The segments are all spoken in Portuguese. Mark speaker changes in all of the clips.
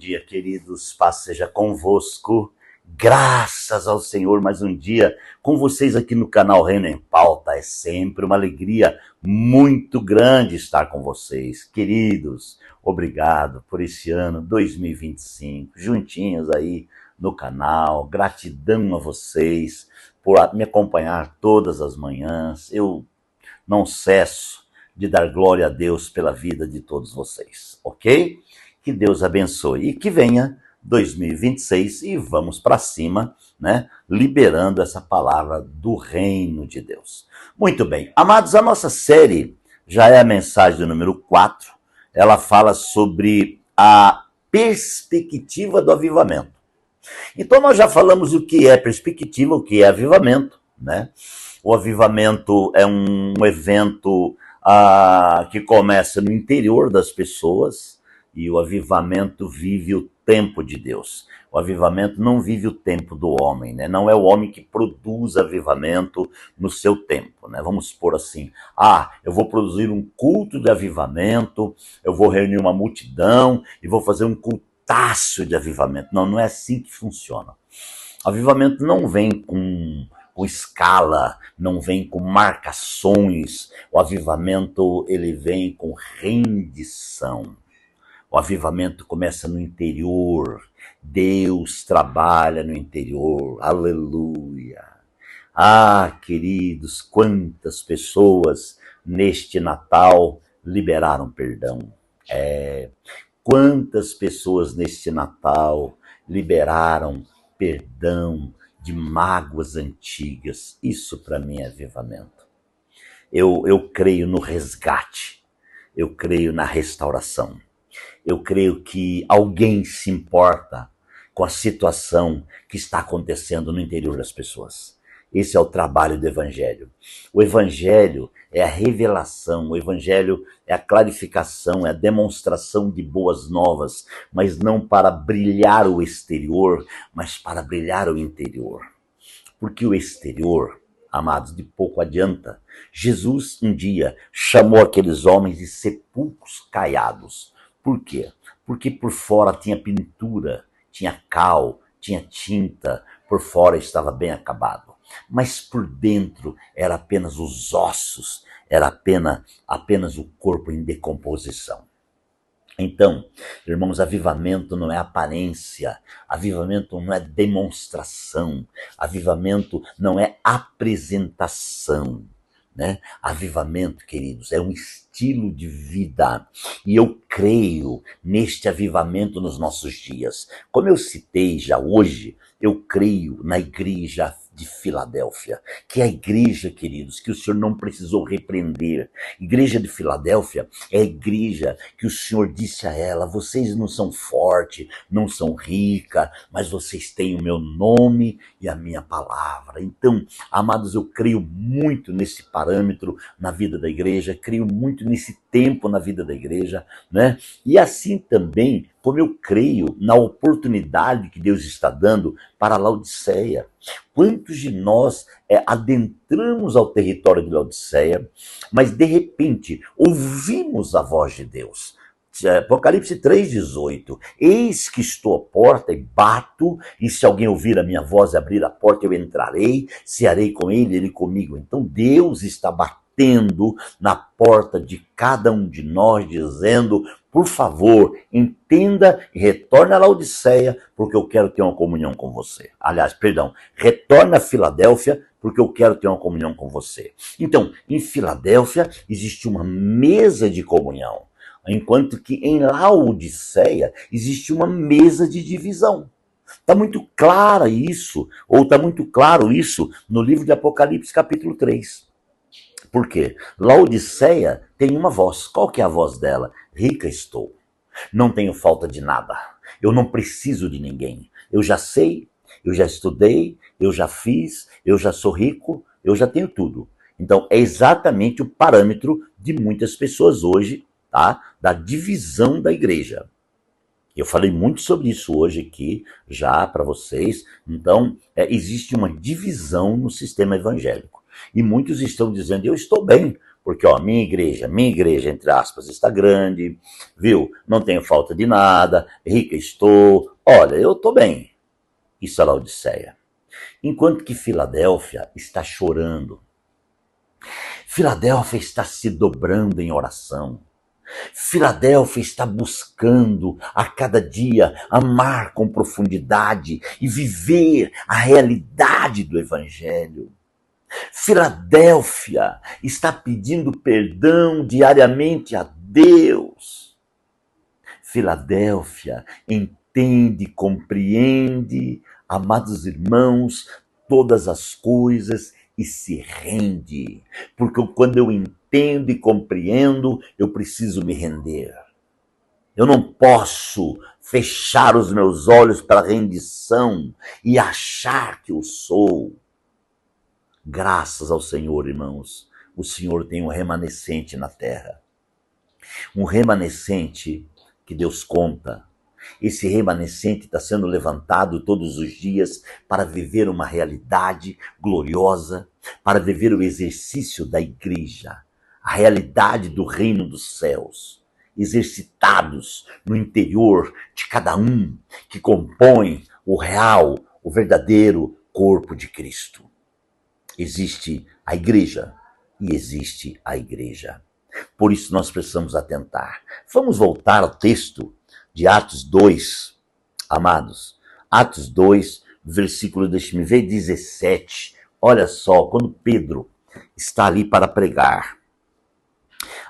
Speaker 1: dia, queridos. Paz seja convosco. Graças ao Senhor, mais um dia com vocês aqui no canal Reino em Pauta. É sempre uma alegria muito grande estar com vocês, queridos. Obrigado por esse ano 2025, juntinhos aí no canal. Gratidão a vocês por me acompanhar todas as manhãs. Eu não cesso de dar glória a Deus pela vida de todos vocês, ok? Que Deus abençoe e que venha 2026 e vamos para cima, né? Liberando essa palavra do reino de Deus. Muito bem, amados, a nossa série já é a mensagem número 4. Ela fala sobre a perspectiva do avivamento. Então nós já falamos o que é perspectiva, o que é avivamento, né? O avivamento é um evento que começa no interior das pessoas, e o avivamento vive o tempo de Deus. O avivamento não vive o tempo do homem, né? Não é o homem que produz avivamento no seu tempo, né? Vamos supor assim, eu vou produzir um culto de avivamento, eu vou reunir uma multidão e vou fazer um cultaço de avivamento. Não, não é assim que funciona. Avivamento não vem com escala, não vem com marcações. O avivamento, ele vem com rendição. O avivamento começa no interior. Deus trabalha no interior. Aleluia. Queridos, quantas pessoas neste Natal liberaram perdão. Quantas pessoas neste Natal liberaram perdão de mágoas antigas. Isso para mim é avivamento. Eu creio no resgate. Eu creio na restauração. Eu creio que alguém se importa com a situação que está acontecendo no interior das pessoas. Esse é o trabalho do Evangelho. O Evangelho é a revelação, o Evangelho é a clarificação, é a demonstração de boas novas, mas não para brilhar o exterior, mas para brilhar o interior. Porque o exterior, amados, de pouco adianta. Jesus um dia chamou aqueles homens de sepulcros caiados. Por quê? Porque por fora tinha pintura, tinha cal, tinha tinta, por fora estava bem acabado. Mas por dentro era apenas os ossos, era apenas o corpo em decomposição. Então, irmãos, avivamento não é aparência, avivamento não é demonstração, avivamento não é apresentação, né? Avivamento, queridos, é um estilo de vida, e eu creio neste avivamento nos nossos dias. Como eu citei já hoje, eu creio na igreja de Filadélfia, que é a igreja, queridos, que o Senhor não precisou repreender. Igreja de Filadélfia é a igreja que o Senhor disse a ela: vocês não são fortes, não são ricas, mas vocês têm o meu nome e a minha palavra. Então, amados, eu creio muito nesse parâmetro na vida da igreja, creio muito nesse tempo na vida da igreja, né? E assim também, como eu creio na oportunidade que Deus está dando para Laodiceia. Quantos de nós adentramos ao território de Laodiceia, mas de repente ouvimos a voz de Deus? Apocalipse 3,18, eis que estou à porta e bato, e se alguém ouvir a minha voz e abrir a porta, eu entrarei, cearei com ele, ele comigo. Então Deus está batendo na porta de cada um de nós, dizendo: por favor, entenda e retorne a Laodiceia, porque eu quero ter uma comunhão com você. Retorne a Filadélfia, porque eu quero ter uma comunhão com você. Então, em Filadélfia existe uma mesa de comunhão, enquanto que em Laodiceia existe uma mesa de divisão. Está muito claro isso no livro de Apocalipse, capítulo 3. Por quê? Laodiceia tem uma voz. Qual que é a voz dela? Rica estou. Não tenho falta de nada. Eu não preciso de ninguém. Eu já sei, eu já estudei, eu já fiz, eu já sou rico, eu já tenho tudo. Então, é exatamente o parâmetro de muitas pessoas hoje, tá? Da divisão da igreja. Eu falei muito sobre isso hoje aqui, já para vocês. Então, existe uma divisão no sistema evangélico. E muitos estão dizendo: eu estou bem, Porque, ó, minha igreja, entre aspas, está grande, viu? Não tenho falta de nada, rica estou. Olha, eu estou bem. Isso é Laodiceia. Enquanto que Filadélfia está chorando. Filadélfia está se dobrando em oração. Filadélfia está buscando a cada dia amar com profundidade e viver a realidade do Evangelho. Filadélfia está pedindo perdão diariamente a Deus. Filadélfia entende, compreende, amados irmãos, todas as coisas e se rende. Porque quando eu entendo e compreendo, eu preciso me render. Eu não posso fechar os meus olhos para a rendição e achar que eu sou. Graças ao Senhor, irmãos, o Senhor tem um remanescente na terra. Um remanescente que Deus conta. Esse remanescente está sendo levantado todos os dias para viver uma realidade gloriosa, para viver o exercício da igreja, a realidade do reino dos céus, exercitados no interior de cada um que compõe o real, o verdadeiro corpo de Cristo. Existe a igreja e existe a igreja. Por isso nós precisamos atentar. Vamos voltar ao texto de Atos 2, amados. Atos 2, versículo, deixe-me ver, 17. Olha só, quando Pedro está ali para pregar.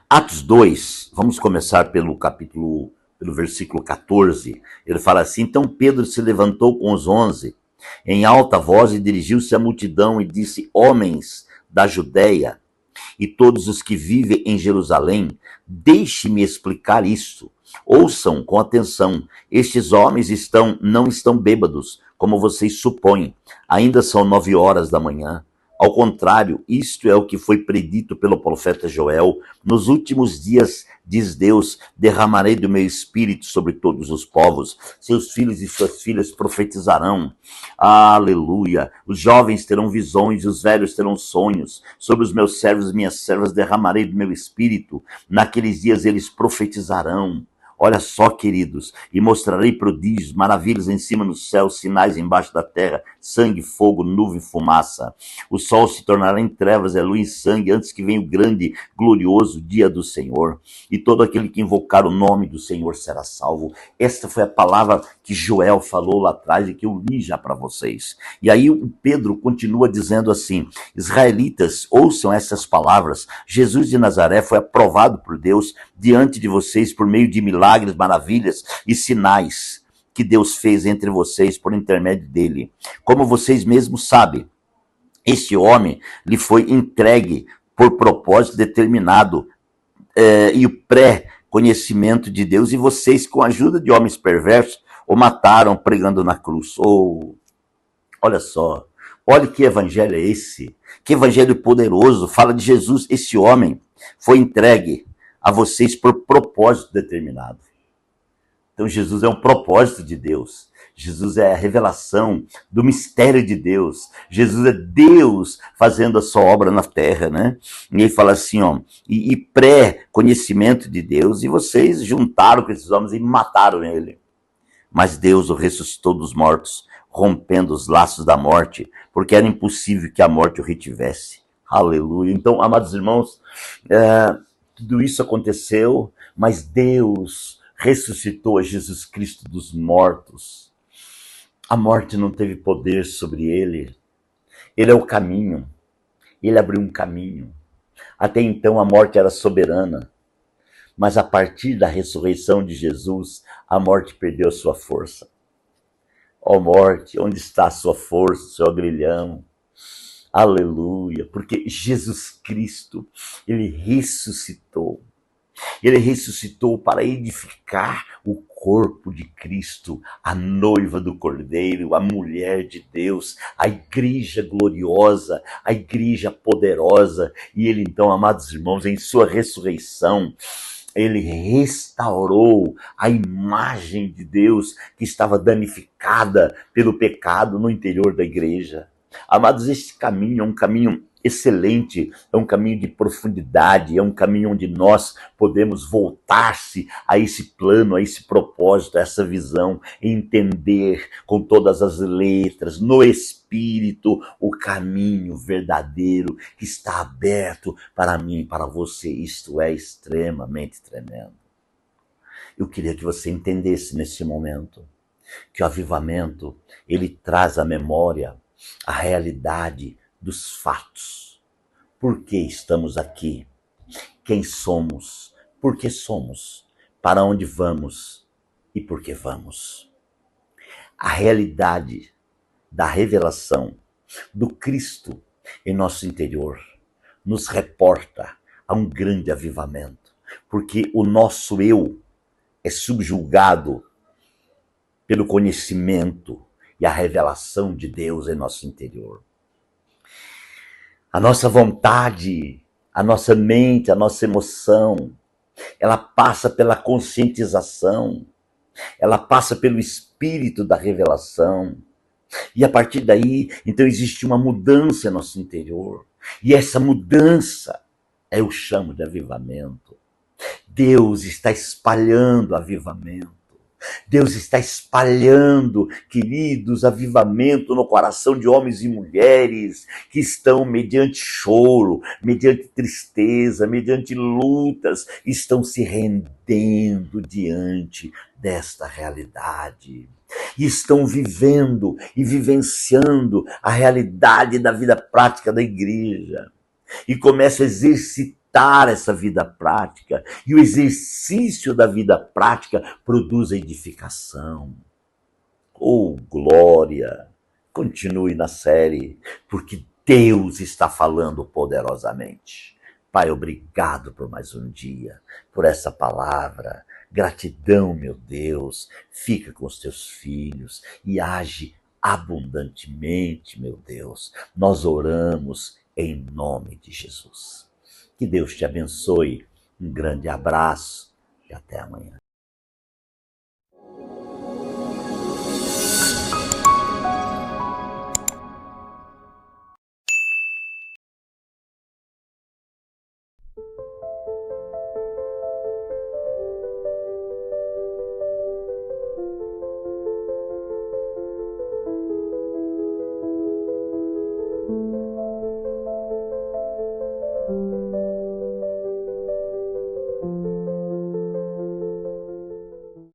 Speaker 1: Atos 2, vamos começar pelo versículo 14. Ele fala assim: então Pedro se levantou com os 11 em alta voz e dirigiu-se à multidão e disse: homens da Judéia e todos os que vivem em Jerusalém, deixe-me explicar isto. Ouçam com atenção. Estes homens não estão bêbados, como vocês supõem. Ainda são 9 horas da manhã. Ao contrário, isto é o que foi predito pelo profeta Joel. Nos últimos dias, diz Deus, derramarei do meu espírito sobre todos os povos. Seus filhos e suas filhas profetizarão. Aleluia. Os jovens terão visões e os velhos terão sonhos. Sobre os meus servos e minhas servas derramarei do meu espírito. Naqueles dias eles profetizarão. Olha só, queridos, e mostrarei prodígios, maravilhas em cima no céu, sinais embaixo da terra, sangue, fogo, nuvem, fumaça. O sol se tornará em trevas, a luz em sangue, antes que venha o grande, glorioso dia do Senhor. E todo aquele que invocar o nome do Senhor será salvo. Esta foi a palavra que Joel falou lá atrás e que eu li já para vocês. E aí o Pedro continua dizendo assim: israelitas, ouçam essas palavras. Jesus de Nazaré foi aprovado por Deus diante de vocês por meio de milagres, maravilhas e sinais que Deus fez entre vocês por intermédio dele. Como vocês mesmos sabem, este homem lhe foi entregue por propósito determinado e o pré-conhecimento de Deus, e vocês, com a ajuda de homens perversos, o mataram pregando na cruz. Oh, olha só, olha que evangelho é esse, que evangelho poderoso, fala de Jesus. Esse homem foi entregue a vocês por propósito determinado. Então Jesus é um propósito de Deus. Jesus é a revelação do mistério de Deus. Jesus é Deus fazendo a sua obra na terra, né? E ele fala assim, ó, e pré-conhecimento de Deus, e vocês juntaram com esses homens e mataram ele. Mas Deus o ressuscitou dos mortos, rompendo os laços da morte, porque era impossível que a morte o retivesse. Aleluia. Então, amados irmãos, tudo isso aconteceu, mas Deus ressuscitou a Jesus Cristo dos mortos. A morte não teve poder sobre ele. Ele é o caminho. Ele abriu um caminho. Até então a morte era soberana. Mas a partir da ressurreição de Jesus, a morte perdeu a sua força. Ó morte, onde está a sua força, o seu agrilhão? Aleluia, porque Jesus Cristo, ele ressuscitou. Ele ressuscitou para edificar o corpo de Cristo, a noiva do Cordeiro, a mulher de Deus, a igreja gloriosa, a igreja poderosa. E ele então, amados irmãos, em sua ressurreição, ele restaurou a imagem de Deus que estava danificada pelo pecado no interior da igreja. Amados, esse caminho é um caminho excelente, é um caminho de profundidade, é um caminho onde nós podemos voltar-se a esse plano, a esse propósito, a essa visão, entender com todas as letras, no Espírito, o caminho verdadeiro que está aberto para mim e para você. Isto é extremamente tremendo. Eu queria que você entendesse nesse momento que o avivamento, ele traz à memória a realidade dos fatos. Por que estamos aqui? Quem somos? Por que somos? Para onde vamos? E por que vamos? A realidade da revelação do Cristo em nosso interior nos reporta a um grande avivamento, porque o nosso eu é subjugado pelo conhecimento e a revelação de Deus em nosso interior. A nossa vontade, a nossa mente, a nossa emoção, ela passa pela conscientização, ela passa pelo espírito da revelação. E a partir daí, então existe uma mudança em nosso interior. E essa mudança eu chamo de avivamento. Deus está espalhando avivamento. Deus está espalhando, queridos, avivamento no coração de homens e mulheres que estão mediante choro, mediante tristeza, mediante lutas, estão se rendendo diante desta realidade. E estão vivendo e vivenciando a realidade da vida prática da igreja. E começam a exercitar essa vida prática. E o exercício da vida prática produz a edificação. Oh, glória! Continue na série, porque Deus está falando poderosamente. Pai, obrigado por mais um dia, por essa palavra. Gratidão, meu Deus. Fica com os teus filhos e age abundantemente, meu Deus. Nós oramos em nome de Jesus. Que Deus te abençoe. Um grande abraço e até amanhã.